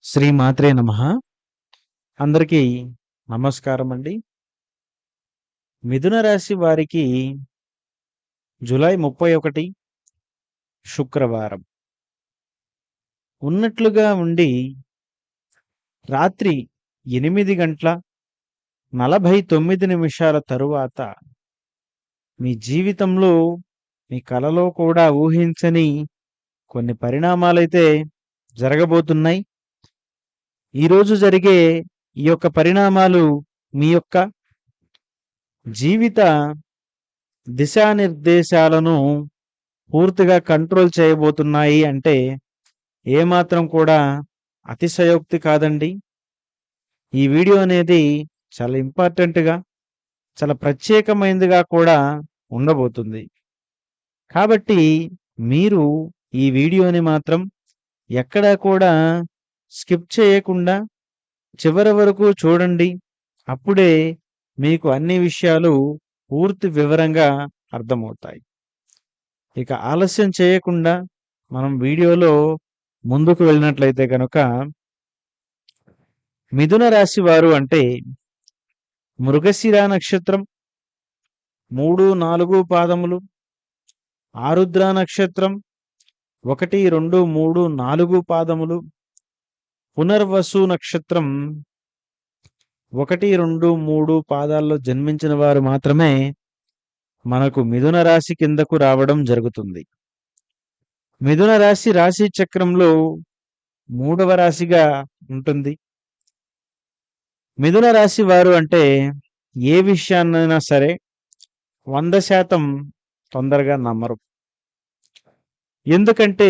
శ్రీమాత్రే నమః. అందరికీ నమస్కారం అండి. మిథున రాశి వారికి జూలై 31 శుక్రవారం ఉన్నట్లుగా ఉండి రాత్రి 8:49 తరువాత మీ జీవితంలో మీ కలలో కూడా ఊహించని కొన్ని పరిణామాలైతే జరగబోతున్నాయి. ఈరోజు జరిగే ఈ యొక్క పరిణామాలు మీ యొక్క జీవిత దిశానిర్దేశాలను పూర్తిగా కంట్రోల్ చేయబోతున్నాయి అంటే ఏమాత్రం కూడా అతిశయోక్తి కాదండి. ఈ వీడియో అనేది చాలా ఇంపార్టెంట్గా, చాలా ప్రత్యేకమైనదిగా కూడా ఉండబోతుంది. కాబట్టి మీరు ఈ వీడియోని మాత్రం ఎక్కడా కూడా స్కిప్ చేయకుండా చివరి వరకు చూడండి. అప్పుడే మీకు అన్ని విషయాలు పూర్తి వివరంగా అర్థమవుతాయి. ఇక ఆలస్యం చేయకుండా మనం వీడియోలో ముందుకు వెళ్ళినట్లయితే కనుక, మిథున రాశి వారు అంటే మృగశిర నక్షత్రం 3, 4 పాదములు, ఆరుద్ర నక్షత్రం 1, 2, 3, 4 పాదములు, పునర్వసు నక్షత్రం 1, 2, 3 పాదాల్లో జన్మించిన వారు మాత్రమే మనకు మిథున రాశి కిందకు రావడం జరుగుతుంది. మిథున రాశి రాశి చక్రంలో 3వ రాశిగా ఉంటుంది. మిథున రాశి వారు అంటే ఏ విషయాన్నైనా సరే 100% తొందరగా నమ్మరు. ఎందుకంటే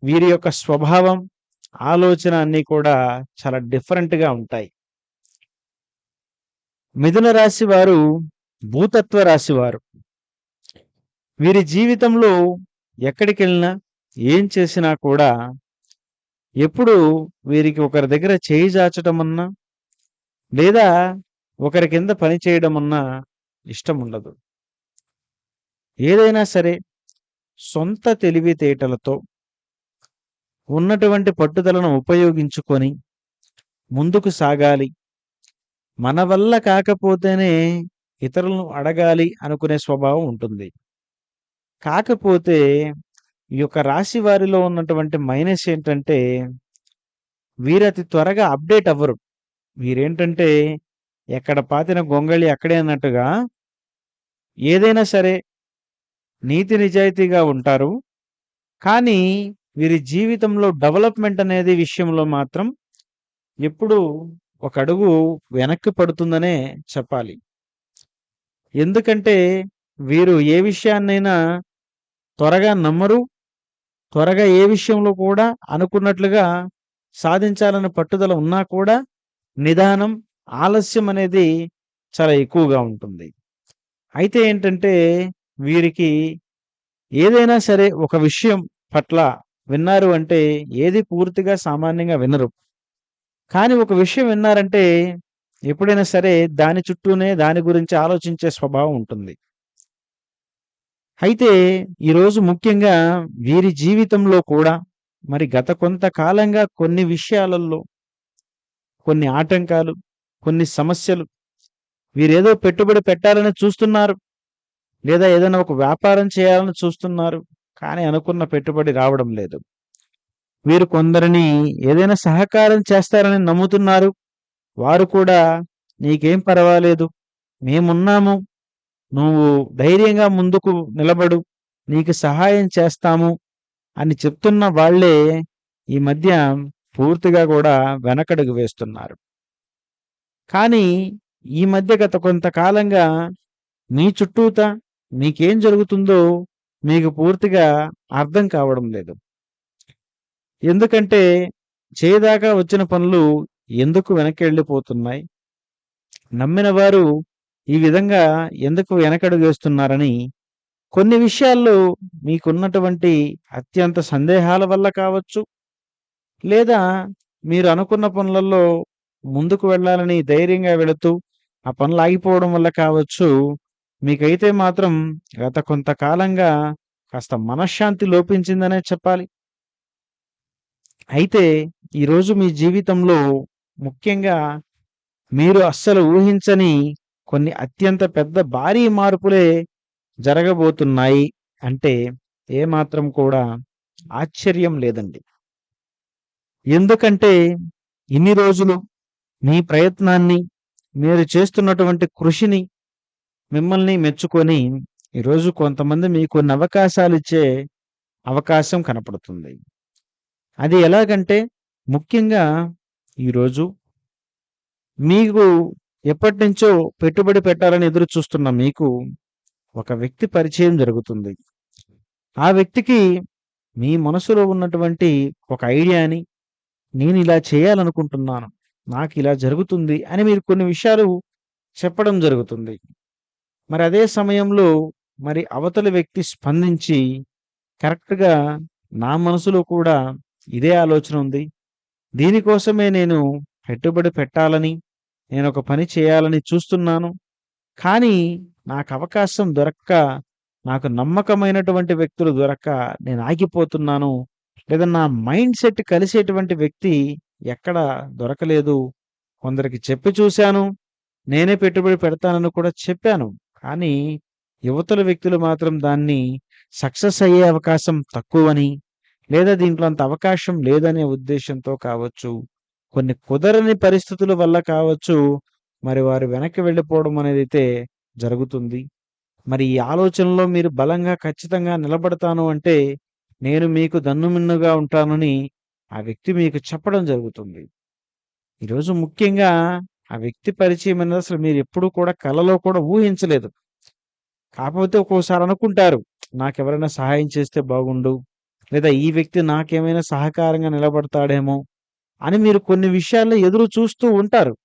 వీరి యొక్క స్వభావం, ఆలోచన అన్నీ కూడా చాలా డిఫరెంట్గా ఉంటాయి. మిథున రాశి వారు భూతత్వ రాశి వారు. వీరి జీవితంలో ఎక్కడికి వెళ్ళినా, ఏం చేసినా కూడా ఎప్పుడు వీరికి ఒకరి దగ్గర చేయి చాచటం అన్నా, లేదా ఒకరి కింద పని చేయడం అన్నా ఇష్టం ఉండదు. ఏదైనా సరే సొంత తెలివితేటలతో ఉన్నటువంటి పట్టుదలను ఉపయోగించుకొని ముందుకు సాగాలి. మన వల్ల కాకపోతేనే ఇతరులను అడగాలి అనుకునే స్వభావం ఉంటుంది. కాకపోతే ఈ యొక్క రాశి వారిలో ఉన్నటువంటి మైనస్ ఏంటంటే వీరు అతి త్వరగా అప్డేట్ అవ్వరు. వీరేంటంటే ఎక్కడ పాతిన గొంగళి అక్కడే అన్నట్టుగా ఏదైనా సరే నీతి నిజాయితీగా ఉంటారు. కానీ వీరి జీవితంలో డెవలప్మెంట్ అనేది విషయంలో మాత్రం ఎప్పుడు ఒక అడుగు వెనక్కి పడుతుందనే చెప్పాలి. ఎందుకంటే వీరు ఏ విషయాన్నైనా త్వరగా నమ్మరు. త్వరగా ఏ విషయంలో కూడా అనుకున్నట్లుగా సాధించాలని పట్టుదల ఉన్నా కూడా నిదానం, ఆలస్యం అనేది చాలా ఎక్కువగా ఉంటుంది. అయితే ఏంటంటే వీరికి ఏదైనా సరే ఒక విషయం పట్ల విన్నారు అంటే ఏది పూర్తిగా సామాన్యంగా వినరు. కానీ ఒక విషయం విన్నారంటే ఎప్పుడైనా సరే దాని చుట్టూనే దాని గురించి ఆలోచించే స్వభావం ఉంటుంది. అయితే ఈరోజు ముఖ్యంగా వీరి జీవితంలో కూడా మరి గత కొంతకాలంగా కొన్ని విషయాలలో కొన్ని ఆటంకాలు, కొన్ని సమస్యలు, వీరేదో పెట్టుబడి పెట్టాలని చూస్తున్నారు, లేదా ఏదైనా ఒక వ్యాపారం చేయాలని చూస్తున్నారు. కానీ అనుకున్న పెట్టుబడి రావడం లేదు. వీరు కొందరిని ఏదైనా సహకారం చేస్తారని నమ్ముతున్నారు. వారు కూడా నీకేం పర్వాలేదు, మేమున్నాము, నువ్వు ధైర్యంగా ముందుకు నిలబడు, నీకు సహాయం చేస్తాము అని చెప్తున్న వాళ్ళే ఈ మధ్య పూర్తిగా కూడా వెనకడుగు వేస్తున్నారు. కానీ ఈ మధ్య గత కొంతకాలంగా మీ చుట్టూత మీకేం జరుగుతుందో మీకు పూర్తిగా అర్థం కావడం లేదు. ఎందుకంటే చేయదాకా వచ్చిన పనులు ఎందుకు వెనక్కి వెళ్ళిపోతున్నాయి, నమ్మిన వారు ఈ విధంగా ఎందుకు వెనకడుగు వేస్తున్నారని కొన్ని విషయాల్లో మీకున్నటువంటి అత్యంత సందేహాల వల్ల కావచ్చు, లేదా మీరు అనుకున్న పనులలో ముందుకు వెళ్ళాలని ధైర్యంగా వెళుతూ ఆ పనులు ఆగిపోవడం వల్ల కావచ్చు, మీకైతే మాత్రం గత కొంతకాలంగా కాస్త మనశ్శాంతి లోపించిందనే చెప్పాలి. అయితే ఈరోజు మీ జీవితంలో ముఖ్యంగా మీరు అస్సలు ఊహించని కొన్ని అత్యంత పెద్ద భారీ మార్పులే జరగబోతున్నాయి అంటే ఏమాత్రం కూడా ఆశ్చర్యం లేదండి. ఎందుకంటే ఇన్ని రోజులు మీ ప్రయత్నాన్ని, మీరు చేస్తున్నటువంటి కృషిని మిమ్మల్ని మెచ్చుకొని ఈరోజు కొంతమంది మీకు కొన్ని అవకాశాలిచ్చే అవకాశం కనపడుతుంది. అది ఎలాగంటే ముఖ్యంగా ఈరోజు మీకు ఎప్పటినుంచో పెట్టుబడి పెట్టాలని ఎదురు చూస్తున్న మీకు ఒక వ్యక్తి పరిచయం జరుగుతుంది. ఆ వ్యక్తికి మీ మనసులో ఉన్నటువంటి ఒక ఐడియాని నేను ఇలా చేయాలనుకుంటున్నాను, నాకు ఇలా జరుగుతుంది అని మీరు కొన్ని విషయాలు చెప్పడం జరుగుతుంది. మరి అదే సమయంలో మరి అవతలి వ్యక్తి స్పందించి కరెక్ట్‌గా నా మనసులో కూడా ఇదే ఆలోచన ఉంది. దీనికోసమే నేను పెట్టుబడి పెట్టాలని, నేనొక పని చేయాలని చూస్తున్నాను. కానీ నాకు అవకాశం దొరక్క, నాకు నమ్మకమైనటువంటి వ్యక్తులు దొరక్క నేను ఆగిపోతున్నాను. లేదా నా మైండ్ సెట్ కలిసేటువంటి వ్యక్తి ఎక్కడ దొరకలేదు. కొందరికి చెప్పి చూశాను. నేనే పెట్టుబడి పెడతానని కూడా చెప్పాను. కానీ యువతల వ్యక్తులు మాత్రం దాన్ని సక్సెస్ అయ్యే అవకాశం తక్కువని, లేదా దీంట్లో అంత అవకాశం లేదనే ఉద్దేశ్యంతో కావచ్చు, కొన్ని కుదరని పరిస్థితుల వల్ల కావచ్చు, మరి వారు వెనక్కి వెళ్ళిపోవడం అనేదైతే జరుగుతుంది. మరి ఈ ఆలోచనలో మీరు బలంగా ఖచ్చితంగా నిలబడతాను అంటే, నేను మీకు దన్నుమిన్నుగా ఉంటానని ఆ వ్యక్తి మీకు చెప్పడం జరుగుతుంది. ఈరోజు ముఖ్యంగా ఆ వ్యక్తి పరిచయం అనేది అసలు మీరెప్పుడూ కూడా కలలో కూడా ఊహించలేదు. కాకపోతే ఒక్కోసారి అనుకుంటారు, నాకెవరైనా సహాయం చేస్తే బాగుండు, లేదా ఈ వ్యక్తి నాకేమైనా సహకారంగా నిలబడతాడేమో అని మీరు కొన్ని విషయాల్లో ఎదురు చూస్తూ ఉంటారు.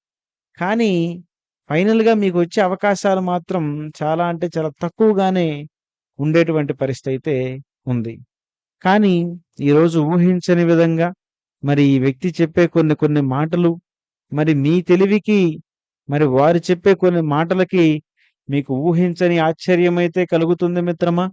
కానీ ఫైనల్‌గా మీకొచ్చే అవకాశాలు మాత్రం చాలా అంటే చాలా తక్కువగానే ఉండేటువంటి పరిస్థితి అయితే ఉంది. కానీ ఈరోజు ఊహించని విధంగా మరి ఈ వ్యక్తి చెప్పే కొన్ని కొన్ని మాటలు, మరి మీ తెలివికి, మరి వారు చెప్పే కొన్ని మాటలకి మీకు ఊహించని ఆశ్చర్యమైతే కలుగుతుంది మిత్రమా.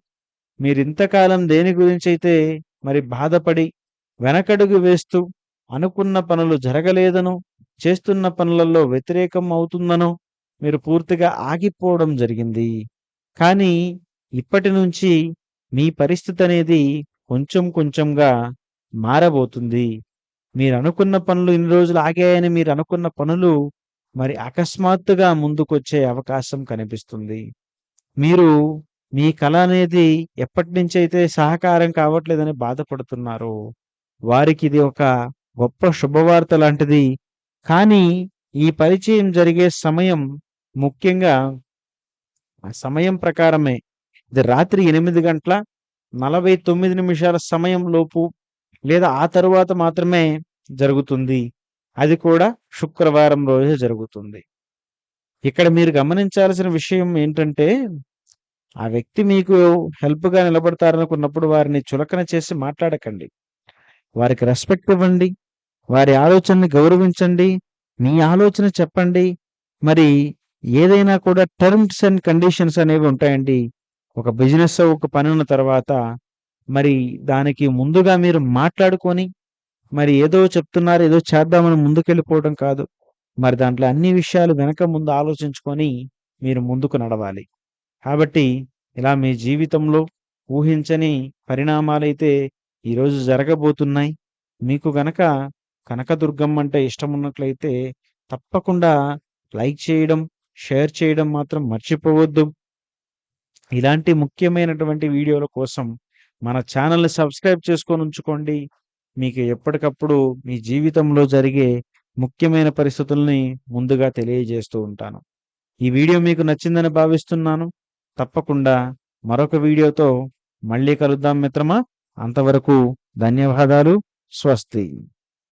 మీరింతకాలం దేని గురించైతే మరి బాధపడి, వెనకడుగు వేస్తూ, అనుకున్న పనులు జరగలేదనో, చేస్తున్న పనులలో వ్యతిరేకం అవుతుందనో మీరు పూర్తిగా ఆగిపోవడం జరిగింది. కానీ ఇప్పటి నుంచి మీ పరిస్థితనేది కొంచెం కొంచెంగా మారబోతుంది. మీరనుకున్న పనులు ఇన్ని రోజులు ఆగాయని మీరనుకున్న పనులు మరి అకస్మాత్తుగా ముందుకొచ్చే అవకాశం కనిపిస్తుంది. మీరు మీ కల అనేది ఎప్పటినుంచైతే సహకారం కావట్లేదని బాధపడుతున్నారో, వారికిది ఒక గొప్ప శుభవార్త లాంటిది. కానీ ఈ పరిచయం జరిగే సమయం ముఖ్యంగా ఆ సమయం ప్రకారమే. ఇది రాత్రి 8:49 సమయం లోపు లేదా ఆ తరువాత మాత్రమే జరుగుతుంది. అది కూడా శుక్రవారం రోజే జరుగుతుంది. ఇక్కడ మీరు గమనించాల్సిన విషయం ఏంటంటే, ఆ వ్యక్తి మీకు హెల్ప్‌గా నిలబడతారనుకున్నప్పుడు వారిని చులకన చేసి మాట్లాడకండి. వారికి రెస్పెక్ట్ ఇవ్వండి. వారి ఆలోచనని గౌరవించండి. మీ ఆలోచన చెప్పండి. మరి ఏదైనా కూడా టర్మ్స్ అండ్ కండిషన్స్ అనేవి ఉంటాయండి. ఒక బిజినెస్ ఒక పని ఉన్న తర్వాత మరి దానికి ముందుగా మీరు మాట్లాడుకొని, మరి ఏదో చెప్తున్నారు, ఏదో చేద్దామని ముందుకెళ్ళిపోవడం కాదు. మరి దాంట్లో అన్ని విషయాలు వెనక ముందు ఆలోచించుకొని మీరు ముందుకు నడవాలి. కాబట్టి ఇలా మీ జీవితంలో ఊహించని పరిణామాలైతే ఈరోజు జరగబోతున్నాయి. మీకు గనక కనకదుర్గమ్మ అంటే ఇష్టమున్నట్లయితే తప్పకుండా లైక్ చేయడం, షేర్ చేయడం మాత్రం మర్చిపోవద్దు. ఇలాంటి ముఖ్యమైనటువంటి వీడియోల కోసం మన ఛానల్‌ని సబ్స్క్రైబ్ చేసుకొని ఉంచుకోండి. మీకు ఎప్పటికప్పుడు మీ జీవితంలో జరిగే ముఖ్యమైన పరిస్థితుల్ని ముందుగా తెలియజేస్తూ ఉంటాను. ఈ వీడియో మీకు నచ్చిందని భావిస్తున్నాను. తప్పకుండా మరొక వీడియోతో మళ్ళీ కలుద్దాం మిత్రమా. అంతవరకు ధన్యవాదాలు. స్వస్తి.